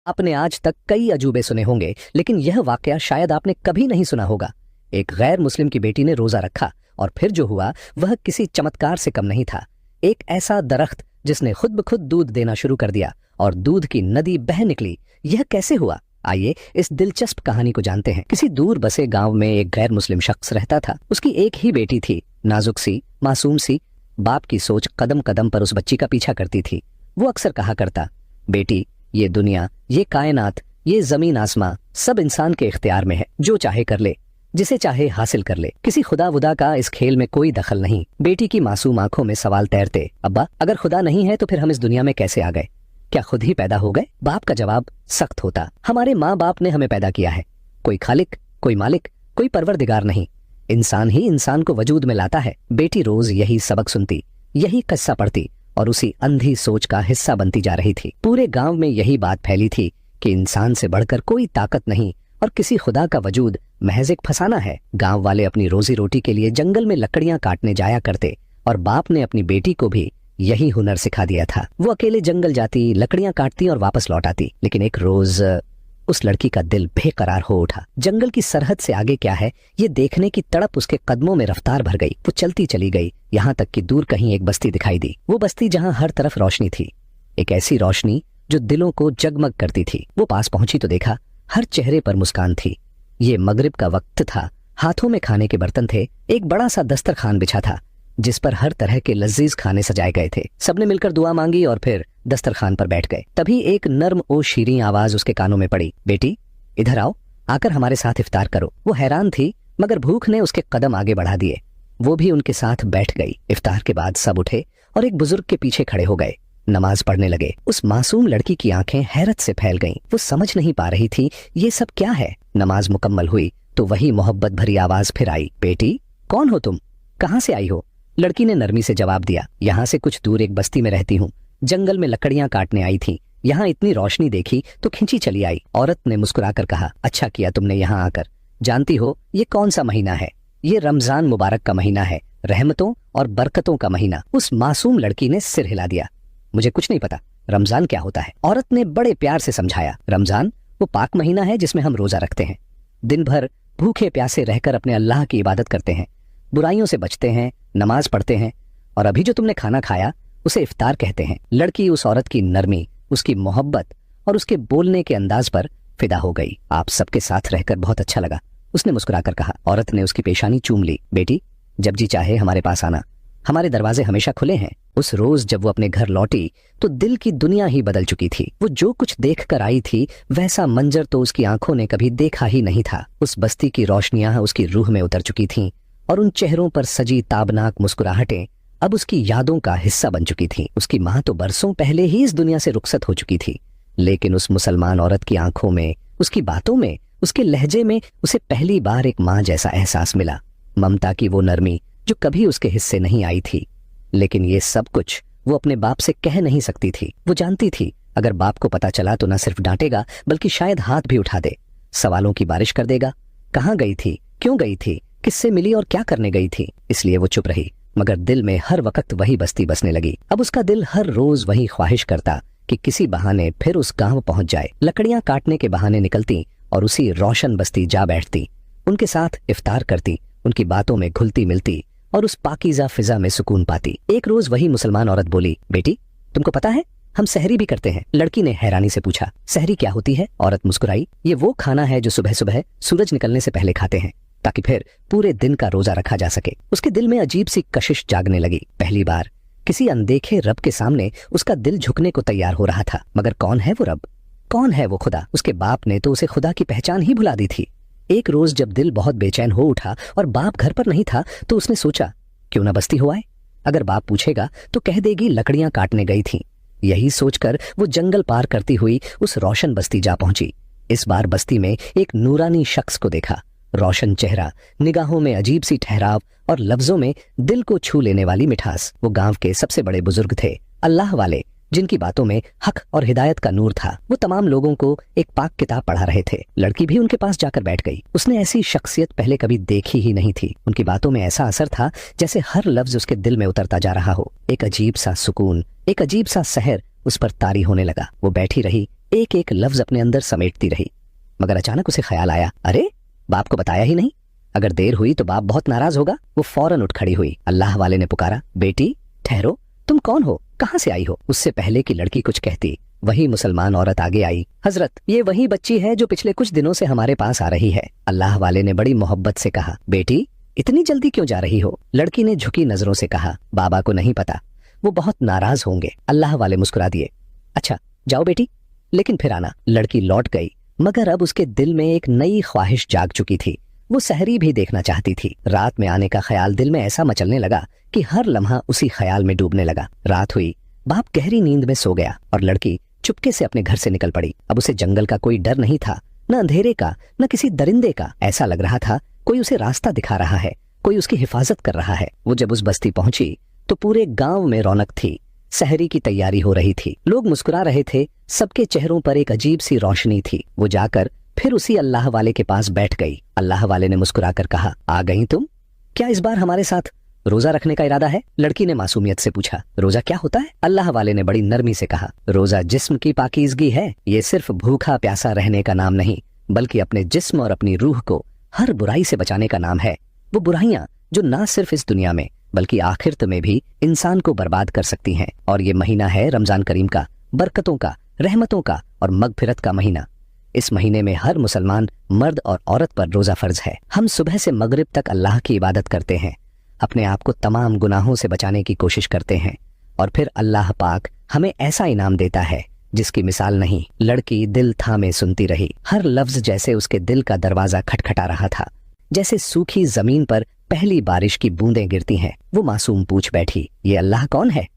आपने आज तक कई अजूबे सुने होंगे, लेकिन यह वाकया शायद आपने कभी नहीं सुना होगा। एक गैर मुस्लिम की बेटी ने रोजा रखा और फिर जो हुआ वह किसी चमत्कार से कम नहीं था। एक ऐसा दरख्त जिसने खुद ब खुद दूध देना शुरू कर दिया और दूध की नदी बह निकली। यह कैसे हुआ? आइए इस दिलचस्प कहानी को जानते हैं। किसी दूर बसे गांव में एक गैर मुस्लिम शख्स रहता था। उसकी एक ही बेटी थी, नाजुक सी, मासूम सी। बाप की सोच कदम कदम पर उस बच्ची का पीछा करती थी। वो अक्सर कहा करता, बेटी, ये दुनिया, ये कायनात, ये जमीन आसमां सब इंसान के इख्तियार में है। जो चाहे कर ले, जिसे चाहे हासिल कर ले। किसी खुदा वुदा का इस खेल में कोई दखल नहीं। बेटी की मासूम आंखों में सवाल तैरते, अब्बा, अगर खुदा नहीं है तो फिर हम इस दुनिया में कैसे आ गए? क्या खुद ही पैदा हो गए? बाप का जवाब सख्त होता, हमारे माँ बाप ने हमें पैदा किया है। कोई खालिक, कोई मालिक, कोई परवरदिगार नहीं। इंसान ही इंसान को वजूद में लाता है। बेटी रोज यही सबक सुनती, यही किस्सा पढ़ती और उसी अंधी सोच का हिस्सा बनती जा रही थी। पूरे गांव में यही बात फैली थी कि इंसान से बढ़कर कोई ताकत नहीं और किसी खुदा का वजूद महज एक फसाना है। गांव वाले अपनी रोजी रोटी के लिए जंगल में लकड़ियां काटने जाया करते और बाप ने अपनी बेटी को भी यही हुनर सिखा दिया था। वो अकेले जंगल जाती, लकड़ियां काटती और वापस लौट आती। लेकिन एक रोज उस लड़की का दिल बेकरार हो उठा। जंगल की सरहद से आगे क्या है ये देखने की तड़प उसके कदमों में रफ्तार भर गई। वो चलती चली गई, यहाँ तक कि दूर कहीं एक बस्ती दिखाई दी। वो बस्ती जहाँ हर तरफ रोशनी थी, एक ऐसी रोशनी जो दिलों को जगमग करती थी। वो पास पहुंची तो देखा हर चेहरे पर मुस्कान थी। ये मगरिब का वक्त था। हाथों में खाने के बर्तन थे। एक बड़ा सा दस्तरखान बिछा था जिस पर हर तरह के लजीज खाने सजाए गए थे। सबने मिलकर दुआ मांगी और फिर दस्तरखान पर बैठ गए। तभी एक नर्म और शीरीं आवाज उसके कानों में पड़ी, बेटी, इधर आओ, आकर हमारे साथ इफ्तार करो। वो हैरान थी, मगर भूख ने उसके कदम आगे बढ़ा दिए। वो भी उनके साथ बैठ गई। इफ्तार के बाद सब उठे और एक बुजुर्ग के पीछे खड़े हो गए। नमाज पढ़ने लगे। उस मासूम लड़की की आंखें हैरत से फैल गईं। वो समझ नहीं पा रही थी ये सब क्या है। नमाज मुकम्मल हुई तो वही मोहब्बत भरी आवाज फिर आई, बेटी, कौन हो तुम? कहाँ से आई हो? लड़की ने नरमी से जवाब दिया, यहाँ से कुछ दूर एक बस्ती में रहती हूँ। जंगल में लकड़ियां काटने आई थी। यहाँ इतनी रोशनी देखी तो खिंची चली आई। औरत ने मुस्कुराकर कहा, अच्छा किया तुमने यहाँ आकर। जानती हो ये कौन सा महीना है? ये रमजान मुबारक का महीना है, रहमतों और बरकतों का महीना। उस मासूम लड़की ने सिर हिला दिया, मुझे कुछ नहीं पता, रमजान क्या होता है? औरत ने बड़े प्यार से समझाया, रमजान वो पाक महीना है जिसमें हम रोजा रखते हैं। दिन भर भूखे प्यासे रहकर अपने अल्लाह की इबादत करते हैं, बुराइयों से बचते हैं, नमाज पढ़ते हैं और अभी जो तुमने खाना खाया उसे इफ्तार कहते हैं। लड़की उस औरत की नरमी, उसकी मोहब्बत और उसके बोलने के अंदाज पर फिदा हो गई। आप सबके साथ रहकर बहुत अच्छा लगा, उसने मुस्कुराकर कहा। औरत ने उसकी पेशानी चूम ली, बेटी, जब जी चाहे हमारे पास आना, हमारे दरवाजे हमेशा खुले हैं। उस रोज जब वो अपने घर लौटी तो दिल की दुनिया ही बदल चुकी थी। वो जो कुछ देख कर आई थी वैसा मंजर तो उसकी आंखों ने कभी देखा ही नहीं था। उस बस्ती की रोशनियां उसकी रूह में उतर चुकी थीं और उन चेहरों पर सजी ताबनाक मुस्कुराहटें अब उसकी यादों का हिस्सा बन चुकी थीं। उसकी माँ तो बरसों पहले ही इस दुनिया से रुखसत हो चुकी थी, लेकिन उस मुसलमान औरत की आंखों में, उसकी बातों में, उसके लहजे में उसे पहली बार एक माँ जैसा एहसास मिला। ममता की वो नरमी जो कभी उसके हिस्से नहीं आई थी। लेकिन ये सब कुछ वो अपने बाप से कह नहीं सकती थी। वो जानती थी अगर बाप को पता चला तो न सिर्फ डांटेगा बल्कि शायद हाथ भी उठा दे, सवालों की बारिश कर देगा। कहाँ गई थी, क्यों गई थी, किससे मिली और क्या करने गई थी? इसलिए वो चुप रही, मगर दिल में हर वक्त वही बस्ती बसने लगी। अब उसका दिल हर रोज वही ख्वाहिश करता कि किसी बहाने फिर उस गांव पहुंच जाए। लकड़ियां काटने के बहाने निकलती और उसी रोशन बस्ती जा बैठती, उनके साथ इफ्तार करती, उनकी बातों में घुलती मिलती और उस पाकीज़ा फिजा में सुकून पाती। एक रोज वही मुसलमान औरत बोली, बेटी, तुमको पता है हम सहरी भी करते हैं। लड़की ने हैरानी से पूछा, सहरी क्या होती है? औरत मुस्कुराई, ये वो खाना है जो सुबह सुबह सूरज निकलने से पहले खाते हैं ताकि फिर पूरे दिन का रोजा रखा जा सके। उसके दिल में अजीब सी कशिश जागने लगी। पहली बार किसी अनदेखे रब के सामने उसका दिल झुकने को तैयार हो रहा था। मगर कौन है वो रब, कौन है वो खुदा? उसके बाप ने तो उसे खुदा की पहचान ही भुला दी थी। एक रोज जब दिल बहुत बेचैन हो उठा और बाप घर पर नहीं था तो उसने सोचा, क्यों ना बस्ती हो आए। अगर बाप पूछेगा तो कह देगी लकड़ियां काटने गई थी। यही सोचकर वो जंगल पार करती हुई उस रोशन बस्ती जा पहुंची। इस बार बस्ती में एक नूरानी शख्स को देखा। रोशन चेहरा, निगाहों में अजीब सी ठहराव और लफ्जों में दिल को छू लेने वाली मिठास। वो गांव के सबसे बड़े बुजुर्ग थे, अल्लाह वाले, जिनकी बातों में हक और हिदायत का नूर था। वो तमाम लोगों को एक पाक किताब पढ़ा रहे थे। लड़की भी उनके पास जाकर बैठ गई। उसने ऐसी शख्सियत पहले कभी देखी ही नहीं थी। उनकी बातों में ऐसा असर था जैसे हर लफ्ज उसके दिल में उतरता जा रहा हो। एक अजीब सा सुकून, एक अजीब सा सहर उस पर तारी होने लगा। वो बैठी रही, एक एक लफ्ज अपने अंदर समेटती रही। मगर अचानक उसे ख्याल आया, अरे बाप को बताया ही नहीं, अगर देर हुई तो बाप बहुत नाराज होगा। वो फौरन उठ खड़ी हुई। अल्लाह वाले ने पुकारा, बेटी ठहरो, तुम कौन हो, कहाँ से आई हो? उससे पहले कि लड़की कुछ कहती, वही मुसलमान औरत आगे आई। हजरत, ये वही बच्ची है जो पिछले कुछ दिनों से हमारे पास आ रही है। अल्लाह वाले ने बड़ी मोहब्बत से कहा, बेटी इतनी जल्दी क्यों जा रही हो? लड़की ने झुकी नजरों से कहा, बाबा को नहीं पता, वो बहुत नाराज होंगे। अल्लाह वाले मुस्कुरा दिए, अच्छा जाओ बेटी, लेकिन फिर आना। लड़की लौट गई, मगर अब उसके दिल में एक नई ख्वाहिश जाग चुकी थी। वो सहरी भी देखना चाहती थी। रात में आने का ख्याल दिल में ऐसा मचलने लगा कि हर लम्हा उसी ख्याल में डूबने लगा। रात हुई, बाप गहरी नींद में सो गया और लड़की चुपके से अपने घर से निकल पड़ी। अब उसे जंगल का कोई डर नहीं था, न अंधेरे का, न किसी दरिंदे का। ऐसा लग रहा था कोई उसे रास्ता दिखा रहा है, कोई उसकी हिफाजत कर रहा है। वो जब उस बस्ती पहुंची तो पूरे गांव में रौनक थी। सहरी की तैयारी हो रही थी, लोग मुस्कुरा रहे थे, सबके चेहरों पर एक अजीब सी रोशनी थी। वो जाकर फिर उसी अल्लाह वाले के पास बैठ गई। अल्लाह वाले ने मुस्कुराकर कहा, आ गई तुम? क्या इस बार हमारे साथ रोजा रखने का इरादा है? लड़की ने मासूमियत से पूछा, रोजा क्या होता है? अल्लाह वाले ने बड़ी नरमी से कहा, रोजा जिस्म की पाकीज़गी है। ये सिर्फ भूखा प्यासा रहने का नाम नहीं, बल्कि अपने जिस्म और अपनी रूह को हर बुराई से बचाने का नाम है। वो बुराइयां जो ना सिर्फ इस दुनिया में बल्कि आखिरत में भी इंसान को बर्बाद कर सकती हैं। और ये महीना है रमजान करीम का, बरकतों का, रहमतों का और मगफिरत का महीना। इस महीने में हर मुसलमान मर्द और औरत पर रोजा फर्ज है। हम सुबह से मगरिब तक अल्लाह की इबादत करते हैं, अपने आप को तमाम गुनाहों से बचाने की कोशिश करते हैं, और फिर अल्लाह पाक हमें ऐसा इनाम देता है जिसकी मिसाल नहीं। लड़की दिल थामे सुनती रही, हर लफ्ज जैसे उसके दिल का दरवाजा खटखटा रहा था, जैसे सूखी जमीन पर पहली बारिश की बूंदें गिरती हैं। वो मासूम पूछ बैठी, ये अल्लाह कौन है?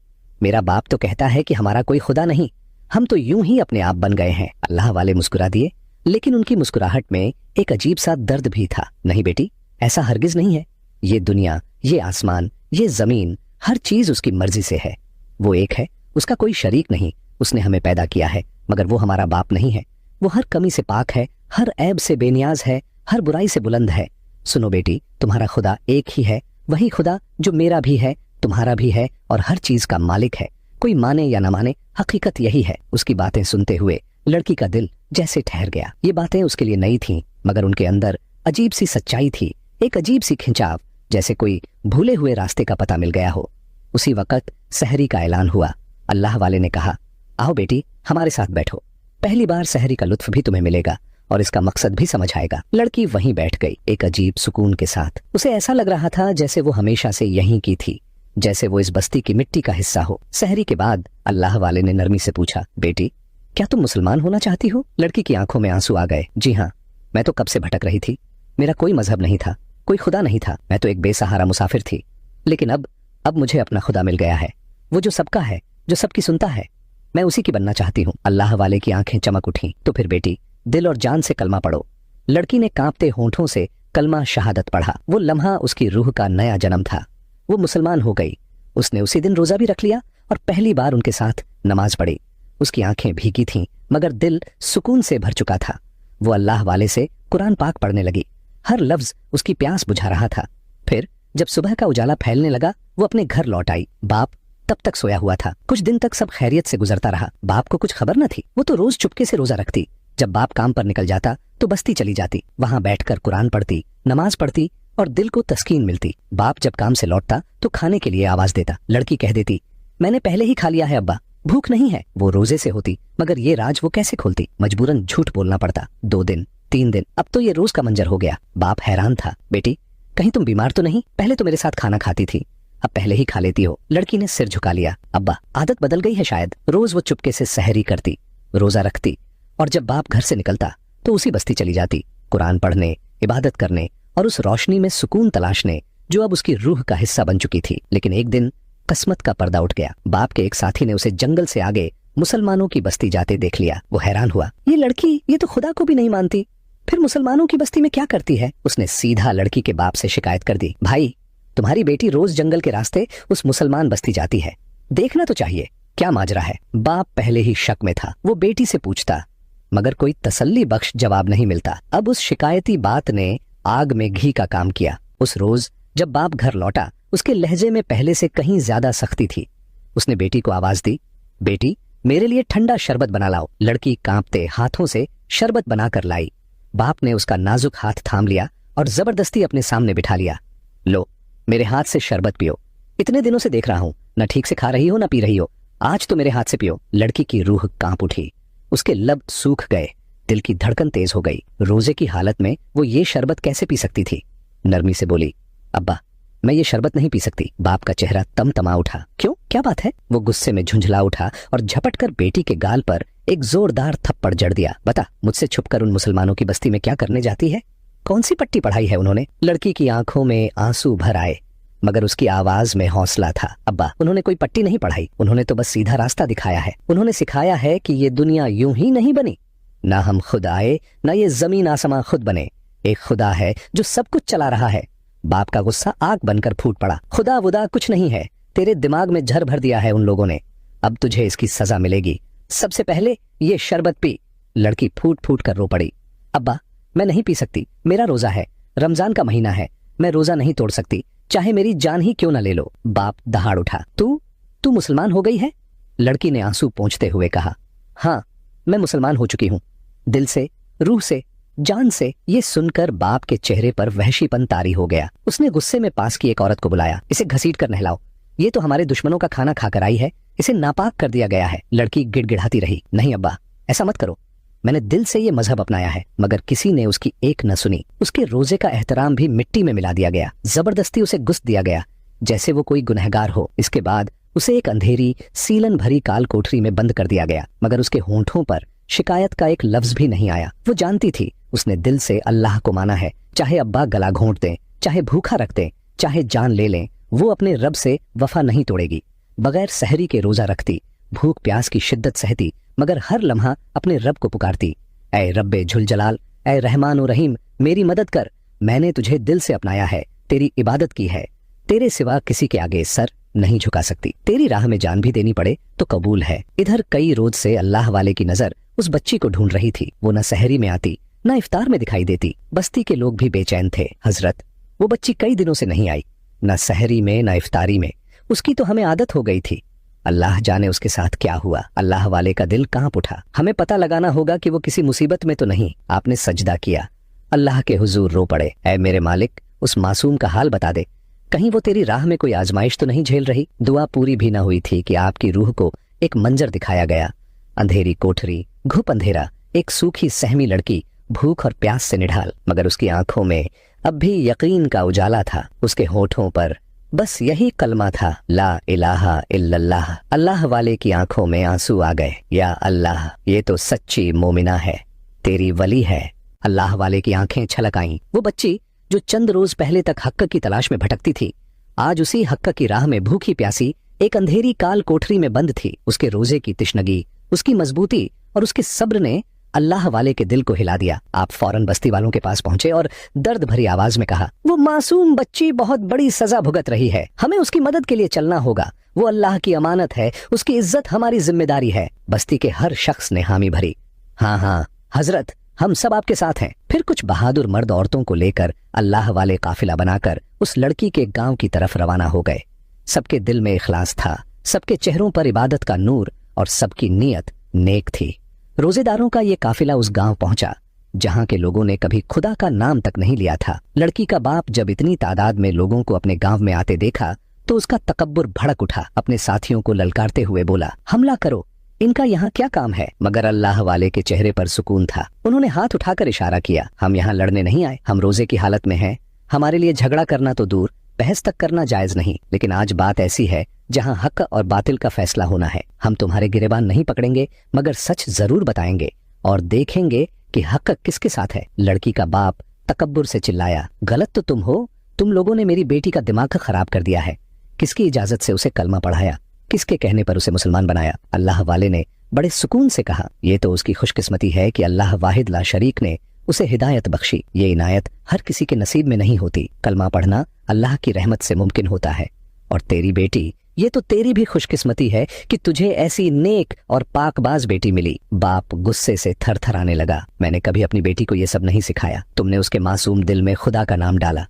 मेरा बाप तो कहता है कि हमारा कोई खुदा नहीं, हम तो यूं ही अपने आप बन गए हैं। अल्लाह वाले मुस्कुरा दिए, लेकिन उनकी मुस्कुराहट में एक अजीब सा दर्द भी था। नहीं बेटी, ऐसा हरगिज नहीं है। ये दुनिया, ये आसमान, ये जमीन, हर चीज उसकी मर्जी से है। वो एक है, उसका कोई शरीक नहीं। उसने हमें पैदा किया है, मगर वो हमारा बाप नहीं है। वो हर कमी से पाक है, हर ऐब से बेनियाज है, हर बुराई से बुलंद है। सुनो बेटी, तुम्हारा खुदा एक ही है, वही खुदा जो मेरा भी है, तुम्हारा भी है और हर चीज का मालिक है। कोई माने या न माने, हकीकत यही है। उसकी बातें सुनते हुए लड़की का दिल जैसे ठहर गया। ये बातें उसके लिए नई थीं, मगर उनके अंदर अजीब सी सच्चाई थी, एक अजीब सी खिंचाव, जैसे कोई भूले हुए रास्ते का पता मिल गया हो। उसी वक्त सहरी का ऐलान हुआ। अल्लाह वाले ने कहा, आओ बेटी, हमारे साथ बैठो। पहली बार सहरी का लुत्फ भी तुम्हें मिलेगा और इसका मकसद भी समझ आएगा। लड़की वहीं बैठ गई, एक अजीब सुकून के साथ। उसे ऐसा लग रहा था जैसे वो हमेशा से यहीं की थी, जैसे वो इस बस्ती की मिट्टी का हिस्सा हो। सहरी के बाद अल्लाह वाले ने नरमी से पूछा, बेटी क्या तुम मुसलमान होना चाहती हो? लड़की की आंखों में आंसू आ गए। जी हाँ, मैं तो कब से भटक रही थी। मेरा कोई मजहब नहीं था, कोई खुदा नहीं था, मैं तो एक बेसहारा मुसाफिर थी। लेकिन अब मुझे अपना खुदा मिल गया है, वो जो सबका है, जो सबकी सुनता है। मैं उसी की बनना चाहती हूँ। अल्लाह वाले की आंखें चमक उठी। तो फिर बेटी, दिल और जान से कलमा पढ़ो। लड़की ने कांपते होंठों से कलमा शहादत पढ़ा। वो लम्हा उसकी रूह का नया जन्म था। वो मुसलमान हो गई। उसने उसी दिन रोजा भी रख लिया और पहली बार उनके साथ नमाज पढ़ी। उसकी आंखें भीगी थीं, मगर दिल सुकून से भर चुका था। वो अल्लाह वाले से कुरान पाक पढ़ने लगी। हर लफ्ज उसकी प्यास बुझा रहा था। फिर जब सुबह का उजाला फैलने लगा, वो अपने घर लौट आई। बाप तब तक सोया हुआ था। कुछ दिन तक सब खैरियत से गुजरता रहा। बाप को कुछ खबर न थी। वो तो रोज चुपके से रोजा रखती। जब बाप काम पर निकल जाता तो बस्ती चली जाती, वहां बैठकर कुरान पढ़ती, नमाज पढ़ती और दिल को तस्कीन मिलती। बाप जब काम से लौटता तो खाने के लिए आवाज देता। लड़की कह देती, मैंने पहले ही खा लिया है अब्बा, भूख नहीं है। वो रोजे से होती, मगर ये राज वो कैसे खोलती? मजबूरन झूठ बोलना पड़ता। 2 दिन, 3 दिन, अब तो ये रोज का मंजर हो गया। बाप हैरान था। बेटी कहीं तुम बीमार तो नहीं? पहले तो मेरे साथ खाना खाती थी, अब पहले ही खा लेती हो। लड़की ने सिर झुका लिया। अब्बा, आदत बदल गई है शायद। रोज वो चुपके से सहरी करती, रोजा रखती, और जब बाप घर से निकलता तो उसी बस्ती चली जाती, कुरान पढ़ने, इबादत करने और उस रोशनी में सुकून तलाशने जो अब उसकी रूह का हिस्सा बन चुकी थी। लेकिन एक दिन किस्मत का पर्दा उठ गया। बाप के एक साथी ने उसे जंगल से आगे मुसलमानों की बस्ती जाते देख लिया। वो हैरान हुआ, ये लड़की ये तो खुदा को भी नहीं मानती, फिर मुसलमानों की बस्ती में क्या करती है? उसने सीधा लड़की के बाप से शिकायत कर दी, भाई तुम्हारी बेटी रोज जंगल के रास्ते उस मुसलमान बस्ती जाती है, देखना तो चाहिए क्या माजरा है। बाप पहले ही शक में था। वो बेटी से पूछता, मगर कोई तसल्ली बख्श जवाब नहीं मिलता। अब उस शिकायती बात ने आग में घी का काम किया। उस रोज जब बाप घर लौटा, उसके लहजे में पहले से कहीं ज्यादा सख्ती थी। उसने बेटी को आवाज दी, बेटी मेरे लिए ठंडा शरबत बना लाओ। लड़की कांपते हाथों से शरबत बनाकर लाई। बाप ने उसका नाजुक हाथ थाम लिया और जबरदस्ती अपने सामने बिठा लिया। लो, मेरे हाथ से शरबत पियो। इतने दिनों से देख रहा हूं, न ठीक से खा रही हो न पी रही हो, आज तो मेरे हाथ से पियो। लड़की की रूह कांप उठी, उसके लब सूख गए, दिल की धड़कन तेज हो गई। रोजे की हालत में वो ये शरबत कैसे पी सकती थी? नरमी से बोली, अब्बा मैं ये शरबत नहीं पी सकती। बाप का चेहरा तमतमा उठा। क्यों, क्या बात है? वो गुस्से में झुंझला उठा और झपट कर बेटी के गाल पर एक जोरदार थप्पड़ जड़ दिया। बता, मुझसे छुपकर उन मुसलमानों की बस्ती में क्या करने जाती है? कौन सी पट्टी पढ़ाई है उन्होंने? लड़की की आंखों में आंसू भर आए, मगर उसकी आवाज में हौसला था। अब्बा, उन्होंने कोई पट्टी नहीं पढ़ाई, उन्होंने तो बस सीधा रास्ता दिखाया है। उन्होंने सिखाया है कि ये दुनिया यूं ही नहीं बनी, ना हम खुद आए ना ये जमीन आसमां खुद बने। एक खुदा है जो सब कुछ चला रहा है। बाप का गुस्सा आग बनकर फूट पड़ा। खुदा वुदा कुछ नहीं है, तेरे दिमाग में झर भर दिया है उन लोगों ने। अब तुझे इसकी सजा मिलेगी। सबसे पहले ये शरबत पी। लड़की फूट फूट कर रो पड़ी। अब्बा मैं नहीं पी सकती, मेरा रोजा है, रमजान का महीना है, मैं रोजा नहीं तोड़ सकती, चाहे मेरी जान ही क्यों न ले लो। बाप दहाड़ उठा। तू मुसलमान हो गई है? लड़की ने आंसू पोंछते हुए कहा। हाँ, मैं मुसलमान हो चुकी हूं, दिल से, रूह से, जान से। ये सुनकर बाप के चेहरे पर वहशीपन तारी हो गया। उसने गुस्से में पास की एक औरत को बुलाया। इसे घसीट कर नहलाओ, ये तो हमारे दुश्मनों का खाना खाकर आई है, इसे नापाक कर दिया गया है। लड़की गिड़गिड़ाती रही। नहीं अब्बा, ऐसा मत करो, मैंने दिल से ये मजहब अपनाया है। मगर किसी ने उसकी एक न सुनी। उसके रोजे का एहतराम भी मिट्टी में मिला दिया गया। जबरदस्ती उसे गुस्स दिया गया जैसे वो कोई गुनहगार हो। इसके बाद उसे एक अंधेरी सीलन भरी काल कोठरी में बंद कर दिया गया। मगर उसके होंठों पर शिकायत का एक लफ्ज भी नहीं आया। वो जानती थी, उसने दिल से अल्लाह को माना है। चाहे अब्बा गला घोंट दें, चाहे भूखा रख दें, चाहे जान ले लें, वो अपने रब से वफा नहीं तोड़ेगी। बगैर सहरी के रोजा रखती, भूख प्यास की शिद्दत सहती, मगर हर लम्हा अपने रब को पुकारती। ऐ रब्बे झुल जलाल, ऐ रहमान और रहीम, मेरी मदद कर। मैंने तुझे दिल से अपनाया है, तेरी इबादत की है, तेरे सिवा किसी के आगे सर नहीं झुका सकती। तेरी राह में जान भी देनी पड़े तो कबूल है। इधर कई रोज से अल्लाह वाले की नजर उस बच्ची को ढूंढ रही थी। वो न सहरी में आती, न इफ्तार में दिखाई देती। बस्ती के लोग भी बेचैन थे। हजरत, वो बच्ची कई दिनों से नहीं आई, न सहरी में न इफ्तारी में। उसकी तो हमें आदत हो गई थी। अल्लाह जाने उसके साथ क्या हुआ। अल्लाह वाले का दिल कांप उठा। हमें पता लगाना होगा कि वो किसी मुसीबत में तो नहीं। आपने सजदा किया, अल्लाह के हुजूर रो पड़े। ऐ मेरे मालिक, उस मासूम का हाल बता दे, कहीं वो तेरी राह में कोई आजमाइश तो नहीं झेल रही। दुआ पूरी भी न हुई थी कि आपकी रूह को एक मंजर दिखाया गया। अंधेरी कोठरी, घुप अंधेरा, एक सूखी सहमी लड़की, भूख और प्यास से निढाल, मगर उसकी आंखों में अब भी यकीन का उजाला था। उसके होठों पर बस यही कलमा था, ला इलाहा इल्लल्लाह। अल्लाह वाले की आंखों में आंसू आ गए। या अल्लाह, ये तो सच्ची मोमिना है, तेरी वली है। अल्लाह वाले की आंखें छलक आईं। वो बच्ची जो चंद रोज पहले तक हक्क की तलाश में भटकती थी, आज उसी हक्क की राह में भूखी प्यासी एक अंधेरी काल कोठरी में बंद थी। उसके रोजे की तिश्नगी, उसकी मजबूती और उसके सब्र ने अल्लाह वाले के दिल को हिला दिया। आप फौरन बस्ती वालों के पास पहुंचे और दर्द भरी आवाज में कहा, वो मासूम बच्ची बहुत बड़ी सजा भुगत रही है, हमें उसकी मदद के लिए चलना होगा। वो अल्लाह की अमानत है, उसकी इज्जत हमारी जिम्मेदारी है। बस्ती के हर शख्स ने हामी भरी। हाँ हाँ हजरत, हम सब आपके साथ हैं। फिर कुछ बहादुर मर्द औरतों को लेकर अल्लाह वाले काफिला बनाकर उस लड़की के गांव की तरफ रवाना हो गए। सबके दिल में इखलास था, सबके चेहरों पर इबादत का नूर और सबकी नीयत नेक थी। रोजेदारों का ये काफिला उस गांव पहुंचा जहां के लोगों ने कभी खुदा का नाम तक नहीं लिया था। लड़की का बाप जब इतनी तादाद में लोगों को अपने गांव में आते देखा तो उसका तकब्बुर भड़क उठा। अपने साथियों को ललकारते हुए बोला, हमला करो, इनका यहाँ क्या काम है? मगर अल्लाह वाले के चेहरे पर सुकून था। उन्होंने हाथ उठाकर इशारा किया, हम यहाँ लड़ने नहीं आए, हम रोजे की हालत में हैं। हमारे लिए झगड़ा करना तो दूर, बहस तक करना जायज नहीं। लेकिन आज बात ऐसी है जहाँ हक और बातिल का फैसला होना है। हम तुम्हारे गिरेबान नहीं पकड़ेंगे, मगर सच जरूर बताएंगे और देखेंगे कि हक किसके साथ है। लड़की का बाप तकब्बुर से चिल्लाया, गलत तो तुम हो, तुम लोगों ने मेरी बेटी का दिमाग खराब कर दिया है। किसकी इजाजत से उसे कलमा पढ़ाया? किसके कहने पर उसे मुसलमान बनाया? अल्लाह वाले ने बड़े सुकून से कहा, ये तो उसकी खुशकिस्मती है कि अल्लाह वाहिद ला शरीक ने उसे हिदायत बख्शी। ये इनायत हर किसी के नसीब में नहीं होती। कलमा पढ़ना अल्लाह की रहमत से मुमकिन होता है। और तेरी बेटी, ये तो तेरी भी खुशकिस्मती है कि तुझे ऐसी नेक और पाकबाज बेटी मिली। बाप गुस्से से थरथराने लगा। मैंने कभी अपनी बेटी को ये सब नहीं सिखाया। तुमने उसके मासूम दिल में खुदा का नाम डाला,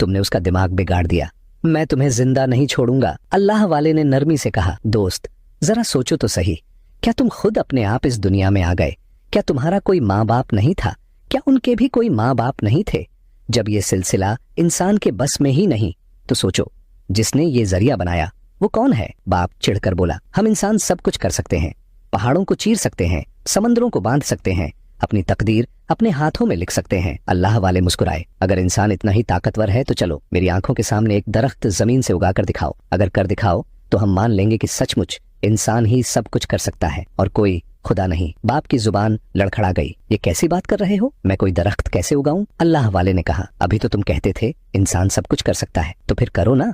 तुमने उसका दिमाग बिगाड़ दिया। मैं तुम्हें जिंदा नहीं छोड़ूंगा। अल्लाह वाले ने नरमी से कहा, दोस्त जरा सोचो तो सही, क्या तुम खुद अपने आप इस दुनिया में आ गए? क्या तुम्हारा कोई माँ बाप नहीं था? क्या उनके भी कोई माँ बाप नहीं थे? जब ये सिलसिला इंसान के बस में ही नहीं, तो सोचो जिसने ये जरिया बनाया वो कौन है? बाप चिढ़कर बोला, हम इंसान सब कुछ कर सकते हैं, पहाड़ों को चीर सकते हैं, समंदरों को बांध सकते हैं, अपनी तकदीर अपने हाथों में लिख सकते हैं। अल्लाह वाले मुस्कुराए, अगर इंसान इतना ही ताकतवर है तो चलो मेरी आंखों के सामने एक दरख्त जमीन से उगाकर दिखाओ। अगर कर दिखाओ तो हम मान लेंगे कि सचमुच इंसान ही सब कुछ कर सकता है और कोई खुदा नहीं। बाप की जुबान लड़खड़ा गई, ये कैसी बात कर रहे हो? मैं कोई दरख्त कैसे उगाऊं? अल्लाह वाले ने कहा, अभी तो तुम कहते थे इंसान सब कुछ कर सकता है, तो फिर करो ना।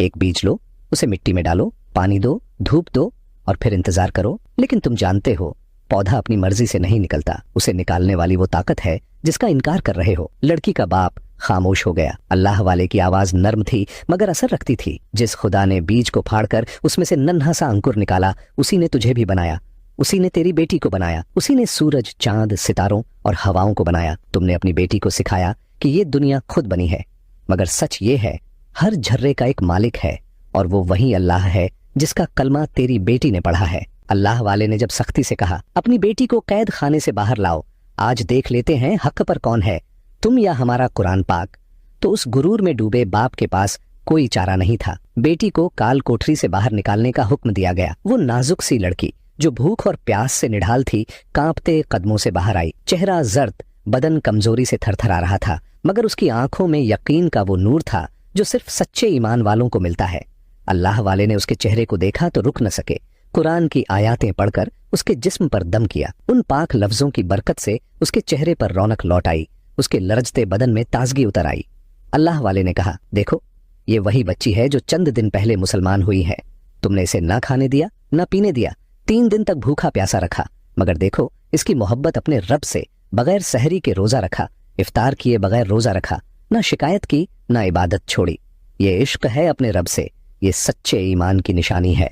एक बीज लो, उसे मिट्टी में डालो, पानी दो, धूप दो और फिर इंतजार करो। लेकिन तुम जानते हो पौधा अपनी मर्जी से नहीं निकलता, उसे निकालने वाली वो ताकत है जिसका इनकार कर रहे हो। लड़की का बाप खामोश हो गया। अल्लाह वाले की आवाज नर्म थी मगर असर रखती थी। जिस खुदा ने बीज को फाड़कर उसमें से नन्हा सा अंकुर निकाला, उसी ने तुझे भी बनाया, उसी ने तेरी बेटी को बनाया, उसी ने सूरज, चांद, सितारों और हवाओं को बनाया। तुमने अपनी बेटी को सिखाया कि ये दुनिया खुद बनी है, मगर सच ये है हर झर्रे का एक मालिक है और वो वही अल्लाह है जिसका कलमा तेरी बेटी ने पढ़ा है। अल्लाह वाले ने जब सख्ती से कहा, अपनी बेटी को कैद खाने से बाहर लाओ, आज देख लेते हैं हक पर कौन है, तुम या हमारा कुरान पाक, तो उस गुरूर में डूबे बाप के पास कोई चारा नहीं था। बेटी को काल कोठरी से बाहर निकालने का हुक्म दिया गया। वो नाजुक सी लड़की जो भूख और प्यास से निढाल थी, कांपते कदमों से बाहर आई। चेहरा जर्द, बदन कमजोरी से थरथरा रहा था, मगर उसकी आंखों में यकीन का वो नूर था जो सिर्फ सच्चे ईमान वालों को मिलता है। अल्लाह वाले ने उसके चेहरे को देखा तो रुक न सके। कुरान की आयातें पढ़कर उसके जिस्म पर दम किया। उन पाक लफ्जों की बरकत से उसके चेहरे पर रौनक लौट आई, उसके लरजते बदन में ताजगी उतर आई। अल्लाह वाले ने कहा, देखो ये वही बच्ची है जो चंद दिन पहले मुसलमान हुई है। तुमने इसे ना खाने दिया, ना पीने दिया, 3 दिन तक भूखा प्यासा रखा, मगर देखो इसकी मोहब्बत अपने रब से, बगैर सहरी के रोजा रखा, इफ्तार किए बगैर रोजा रखा, ना शिकायत की ना इबादत छोड़ी। ये इश्क है अपने रब से, ये सच्चे ईमान की निशानी है।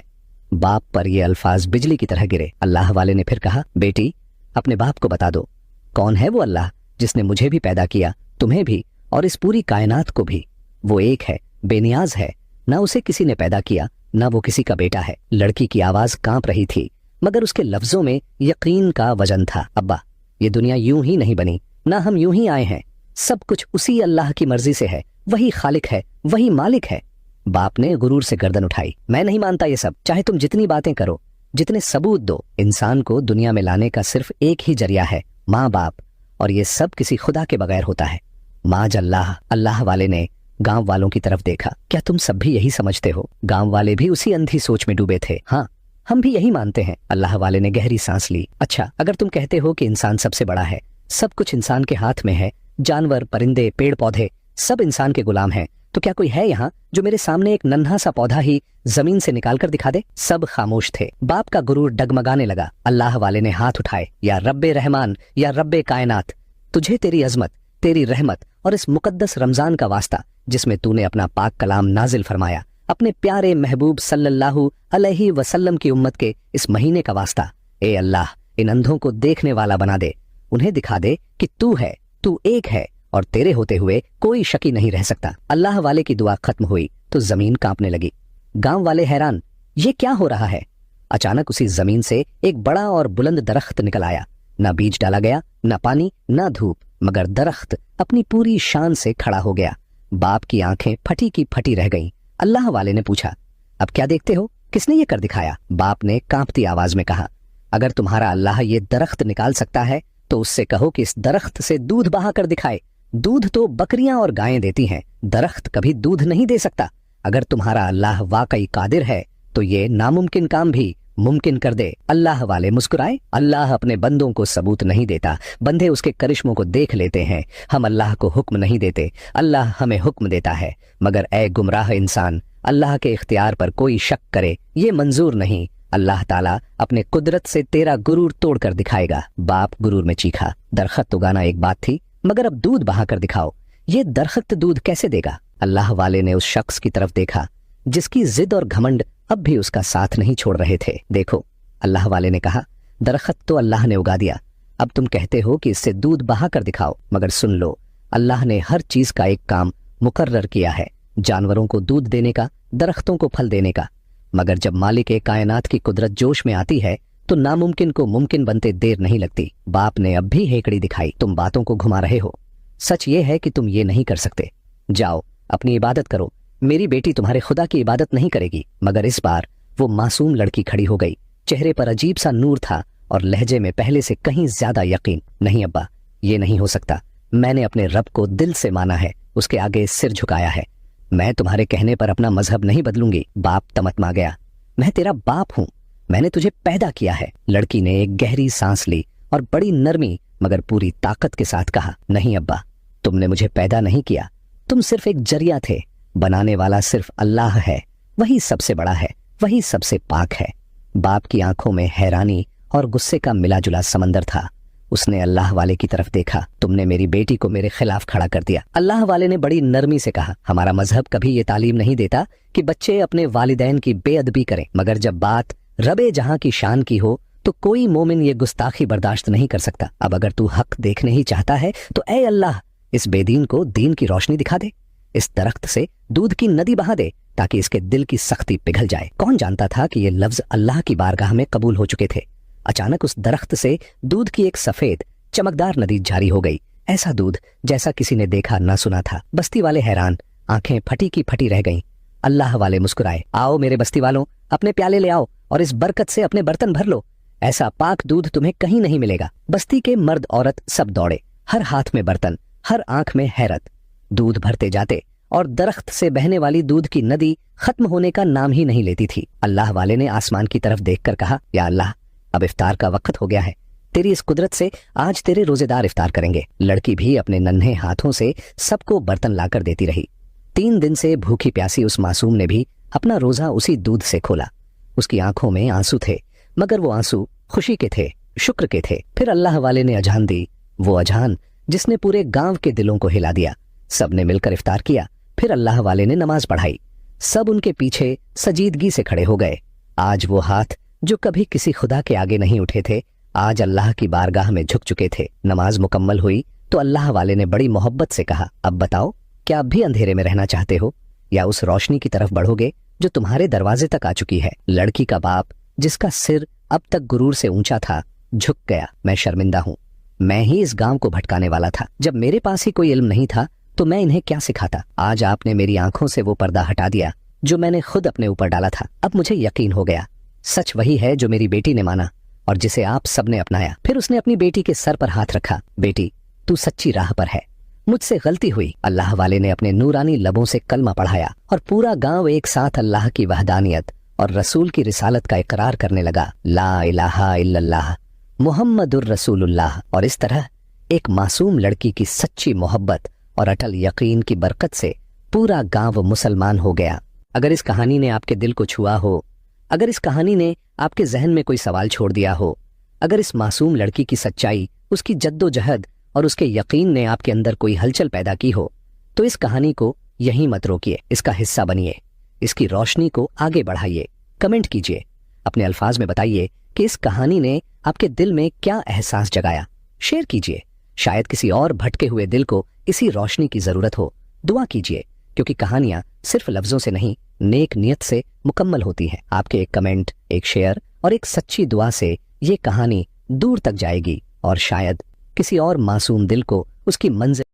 बाप पर ये अल्फाज बिजली की तरह गिरे। अल्लाह वाले ने फिर कहा, बेटी अपने बाप को बता दो कौन है वो अल्लाह जिसने मुझे भी पैदा किया, तुम्हें भी और इस पूरी कायनात को भी। वो एक है, बेनियाज है, ना उसे किसी ने पैदा किया, ना वो किसी का बेटा है। लड़की की आवाज कांप रही थी मगर उसके लफ्जों में यकीन का वजन था। अब्बा, ये दुनिया यूं ही नहीं बनी, ना हम यूं ही आए हैं, सब कुछ उसी अल्लाह की मर्जी से है, वही खालिक है, वही मालिक है। बाप ने गुरूर से गर्दन उठाई, मैं नहीं मानता ये सब, चाहे तुम जितनी बातें करो, जितने सबूत दो। इंसान को दुनिया में लाने का सिर्फ एक ही जरिया है, माँ बाप, और ये सब किसी खुदा के बगैर होता है। माज अल्लाह। अल्लाह वाले ने गांव वालों की तरफ देखा, क्या तुम सब भी यही समझते हो? गांव वाले भी उसी अंधी सोच में डूबे थे। हाँ, हम भी यही मानते हैं। अल्लाह वाले ने गहरी सांस ली। अच्छा, अगर तुम कहते हो कि इंसान सबसे बड़ा है, सब कुछ इंसान के हाथ में है, जानवर, परिंदे, पेड़ पौधे सब इंसान के गुलाम हैं, तो क्या कोई है यहाँ जो मेरे सामने एक नन्हा सा पौधा ही जमीन से निकाल कर दिखा दे? सब खामोश थे। बाप का गुरूर डगमगाने लगा। अल्लाह वाले ने हाथ उठाए, या रब्बे रहमान, या रब्बे कायनात, तुझे तेरी अजमत, तेरी रहमत और इस मुकद्दस रमजान का वास्ता जिसमें तूने अपना पाक कलाम नाजिल फरमाया, अपने प्यारे महबूब सल्लल्लाहु अलैहि वसल्लम की उम्मत के इस महीने का वास्ता। ए अल्लाह, इन अंधों को देखने वाला बना दे, उन्हें दिखा दे कि तू है, तू एक है और तेरे होते हुए कोई शकी नहीं रह सकता। अल्लाह वाले की दुआ खत्म हुई तो जमीन कांपने लगी। गांव वाले हैरान, ये क्या हो रहा है? अचानक उसी जमीन से एक बड़ा और बुलंद दरख्त निकल आया। ना बीज डाला गया, ना पानी, ना धूप, मगर दरख्त अपनी पूरी शान से खड़ा हो गया। बाप की आंखें फटी की फटी रह गईं। अल्लाह वाले ने पूछा, अब क्या देखते हो? किसने ये कर दिखाया? बाप ने कांपती आवाज में कहा, अगर तुम्हारा अल्लाह ये दरख्त निकाल सकता है तो उससे कहो कि इस दरख्त से दूध बहा कर दिखाए। दूध तो बकरियां और गायें देती हैं, दरख्त कभी दूध नहीं दे सकता। अगर तुम्हारा अल्लाह वाकई कादिर है तो ये नामुमकिन काम भी मुमकिन कर दे। अल्लाह वाले मुस्कुराए। अल्लाह अपने बंदों को सबूत नहीं देता, बंदे उसके करिश्मों को देख लेते हैं। हम अल्लाह को हुक्म नहीं देते, अल्लाह हमें हुक्म देता है। मगर ए गुमराह इंसान, अल्लाह के इख्तियार पर कोई शक करे ये मंजूर नहीं। अल्लाह ताला अपने कुदरत से तेरा गुरूर तोड़ कर दिखाएगा। बाप गुरूर में चीखा, दरख्त उगाना एक बात थी, मगर अब दूध बहा कर दिखाओ। ये दरख्त दूध कैसे देगा? अल्लाह वाले ने उस शख्स की तरफ देखा जिसकी जिद और घमंड अब भी उसका साथ नहीं छोड़ रहे थे। देखो, अल्लाह वाले ने कहा, दरख्त तो अल्लाह ने उगा दिया, अब तुम कहते हो कि इससे दूध बहा कर दिखाओ। मगर सुन लो, अल्लाह ने हर चीज का एक काम मुकर्रर किया है, जानवरों को दूध देने का, दरख्तों को फल देने का। मगर जब मालिक कायनात की कुदरत जोश में आती है तो नामुमकिन को मुमकिन बनते देर नहीं लगती। बाप ने अब भी हेकड़ी दिखाई, तुम बातों को घुमा रहे हो। सच ये है कि तुम ये नहीं कर सकते। जाओ अपनी इबादत करो। मेरी बेटी तुम्हारे खुदा की इबादत नहीं करेगी। मगर इस बार वो मासूम लड़की खड़ी हो गई। चेहरे पर अजीब सा नूर था और लहजे में पहले से कहीं ज्यादा यकीन। नहीं अब्बा, ये नहीं हो सकता। मैंने अपने रब को दिल से माना है, उसके आगे सिर झुकाया है। मैं तुम्हारे कहने पर अपना मजहब नहीं बदलूंगी। बाप तमतमा गया। मैं तेरा बाप हूं, मैंने तुझे पैदा किया है। लड़की ने एक गहरी सांस ली और बड़ी नरमी मगर पूरी ताकत के साथ कहा, नहीं अब्बा, तुमने मुझे पैदा नहीं किया। तुम सिर्फ एक जरिया थे। बनाने वाला सिर्फ अल्लाह है। वही सबसे बड़ा है, वही सबसे पाक है। बाप की आंखों में हैरानी और गुस्से का मिलाजुला समंदर था। उसने अल्लाह वाले की तरफ देखा। तुमने मेरी बेटी को मेरे खिलाफ खड़ा कर दिया। अल्लाह वाले ने बड़ी नरमी से कहा, हमारा मजहब कभी ये तालीम नहीं देता कि बच्चे अपने वालिदैन की बेअदबी करें, मगर जब बात रबे जहां की शान की हो तो कोई मोमिन ये गुस्ताखी बर्दाश्त नहीं कर सकता। अब अगर तू हक देखने ही चाहता है तो ए अल्लाह, इस बेदीन को दीन की रोशनी दिखा दे। इस दरख्त से दूध की नदी बहा दे ताकि इसके दिल की सख्ती पिघल जाए। कौन जानता था कि ये लफ्ज अल्लाह की बारगाह में कबूल हो चुके थे। अचानक उस दरख्त से दूध की एक सफेद चमकदार नदी जारी हो गई। ऐसा दूध जैसा किसी ने देखा ना सुना था। बस्ती वाले हैरान, आंखें फटी की फटी रह गईं। अल्लाह वाले मुस्कुराए, आओ मेरे बस्ती वालों, अपने प्याले ले आओ और इस बरकत से अपने बर्तन भर लो। ऐसा पाक दूध तुम्हें कहीं नहीं मिलेगा। बस्ती के मर्द औरत सब दौड़े, हर हाथ में बर्तन, हर आंख में हैरत। दूध भरते जाते और दरख्त से बहने वाली दूध की नदी खत्म होने का नाम ही नहीं लेती थी। अल्लाह वाले ने आसमान की तरफ देखकर कहा, या अल्लाह, अब इफ्तार का वक्त हो गया है। तेरी इस कुदरत से आज तेरे रोजेदार इफ्तार करेंगे। लड़की भी अपने नन्हे हाथों से सबको बर्तन लाकर देती रही। 3 दिन से भूखी प्यासी उस मासूम ने भी अपना रोजा उसी दूध से खोला। उसकी आंखों में आंसू थे, मगर वो आंसू खुशी के थे, शुक्र के थे। फिर अल्लाह वाले ने अजान दी, वो अजान जिसने पूरे गांव के दिलों को हिला दिया। सबने मिलकर इफ्तार किया। फिर अल्लाह वाले ने नमाज पढ़ाई। सब उनके पीछे सजीदगी से खड़े हो गए। आज वो हाथ जो कभी किसी खुदा के आगे नहीं उठे थे, आज अल्लाह की बारगाह में झुक चुके थे। नमाज मुकम्मल हुई तो अल्लाह वाले ने बड़ी मोहब्बत से कहा, अब बताओ, क्या अब भी अंधेरे में रहना चाहते हो या उस रोशनी की तरफ बढ़ोगे जो तुम्हारे दरवाजे तक आ चुकी है। लड़की का बाप, जिसका सिर अब तक गुरूर से ऊंचा था, झुक गया। मैं शर्मिंदा हूं, मैं ही इस गांव को भटकाने वाला था। जब मेरे पास ही कोई इल्म नहीं था तो मैं इन्हें क्या सिखाता। आज आपने मेरी आंखों से वो पर्दा हटा दिया जो मैंने खुद अपने ऊपर डाला था। अब मुझे यकीन हो गया, सच वही है जो मेरी बेटी ने माना और जिसे आप सबने अपनाया। फिर उसने अपनी बेटी के सर पर हाथ रखा, बेटी तू सच्ची राह पर है, मुझसे गलती हुई। अल्लाह वाले ने अपने नूरानी लबों से कलमा पढ़ाया और पूरा गांव एक साथ अल्लाह की वहदानियत और रसूल की रिसालत का इकरार करने लगा, ला इलाहा इल्लल्लाह मुहम्मदुर रसूलुल्लाह। और इस तरह एक मासूम लड़की की सच्ची मोहब्बत और अटल यकीन की बरकत से पूरा गांव मुसलमान हो गया। अगर इस कहानी ने आपके दिल को छुआ हो, अगर इस कहानी ने आपके जहन में कोई सवाल छोड़ दिया हो, अगर इस मासूम लड़की की सच्चाई, उसकी जद्दोजहद और उसके यकीन ने आपके अंदर कोई हलचल पैदा की हो, तो इस कहानी को यहीं मत रोकिए, इसका हिस्सा बनिए, इसकी रोशनी को आगे बढ़ाइए। कमेंट कीजिए, अपने अल्फाज में बताइए कि इस कहानी ने आपके दिल में क्या एहसास जगाया। शेयर कीजिए, शायद किसी और भटके हुए दिल को इसी रोशनी की जरूरत हो। दुआ कीजिए, क्योंकि कहानियां सिर्फ लफ्जों से नहीं, नेक नियत से मुकम्मल होती हैं। आपके एक कमेंट, एक शेयर और एक सच्ची दुआ से ये कहानी दूर तक जाएगी और शायद किसी और मासूम दिल को उसकी मंजिल